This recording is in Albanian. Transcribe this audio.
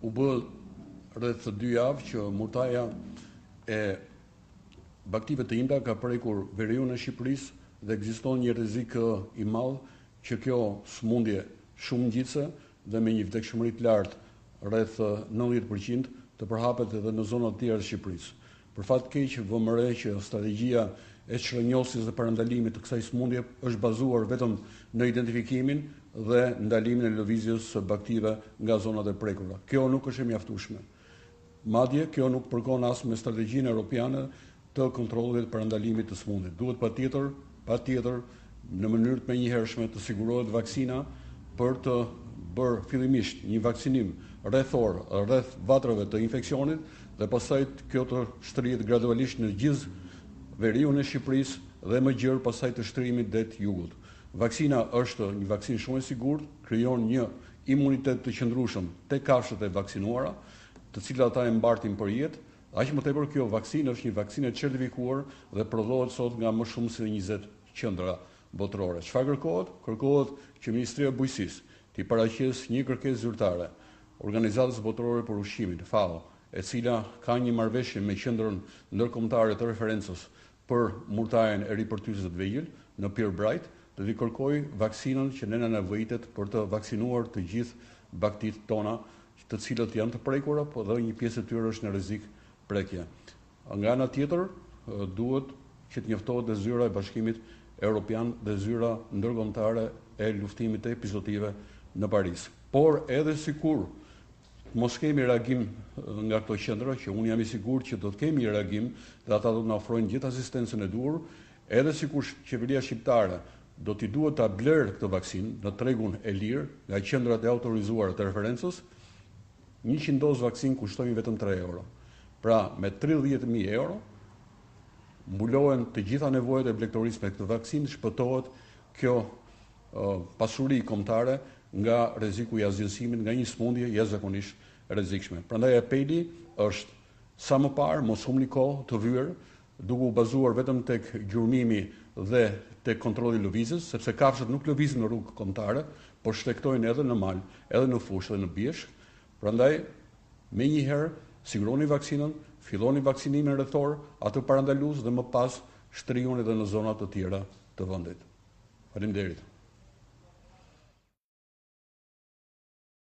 u bë rreth 2 javë që murtaja e baktive të Inda ka prekur veriun e Shqipërisë dhe ekziston një rrezik i madh që kjo sëmundje shumë ngjitse dhe me një vdekshmëri të lartë rreth 90% të përhapet edhe në zona të tjera të Shqipërisë. Për fat keq vëmë re që strategjia e shtrënjosjes dhe parandalimit të kësaj sëmundje është bazuar vetëm në identifikimin dhe ndalimin e lëvizjes së baktive nga zonat e prekurra. Kjo nuk është e mjaftueshme. Madje kjo nuk përkon as me strategjinë europiane të kontrollit dhe parandalimit të sëmundjes. Duhet patjetër në mënyrë të menjëhershme të sigurohet vaksina për të bërë fillimisht një vaksinim rrethor rreth vatrave të infeksionit dhe pastaj kjo të shtrihet gradualisht në gjithë veriun e Shqipërisë dhe më gjerë pastaj të shtrimit det jugut. Vaksina është një vaksinë shumë e sigurt, krijon një imunitet të qëndrueshëm tek kafshët e vaksinuara, të cilat ata e mbartin për jetë. Aq më tepër kjo vaksinë është një vaksinë e certifikuar dhe prodhohet sot nga më shumë se 20 qendra botërore. Çfarë kërkohet? Kërkohet që Ministria e Bujqësisë të paraqesë një kërkesë zyrtare Organizatës Botërore për Ushqimin, FAO, e cila ka një marrëveshje me Qendrën Ndërkombëtare të Referencës për murtajen e ripërtysës të vegjël në Pirbright, dhe i kërkoj vaksinën që ne na nevojitet për të vaksinuar të gjithë baktit tona, të cilët janë të prekura, po dhe një pjesë e tyre është në rrezik prekje. Nga ana tjetër, duhet që të njoftohet dhe zyra e Bashkimit Evropian dhe zyra ndërkombëtare e luftimit të epizotive në Paris. Por edhe sikur mos kemi reagim nga këto qendra, që unë jam i sigurt që do të kemi reagim dhe ata do të na ofrojnë gjithë asistencën e duhur, edhe sikur qeveria shqiptare do t'i duhet ta blerë këtë vaksinë në tregun e lirë nga qendrat e autorizuara të referencës, 100 dozë vaksinë kushtojnë vetëm 3 euro. Pra, me 30.000 euro mbulohen të gjitha nevojat e blegtorisë me këtë vaksinë, shpëtohet kjo pasuri kombëtare nga rreziku i asgjësimit, nga një sëmundje jashtëzakonisht rrezikshme. Prandaj apeli është sa më parë mos humni kohë të vyer, duke u bazuar vetëm tek gjurmimi dhe tek kontrolli i lëvizjes, sepse kafshët nuk lëvizin në rrugë kombëtare, por shtektojnë edhe në mal, edhe në fushë dhe në bjeshk. Prandaj menjëherë siguroni vaksinën, filloni vaksinimin rrethor, atë parandalues dhe më pas shtrihuni edhe në zona të tjera të vendit. Faleminderit.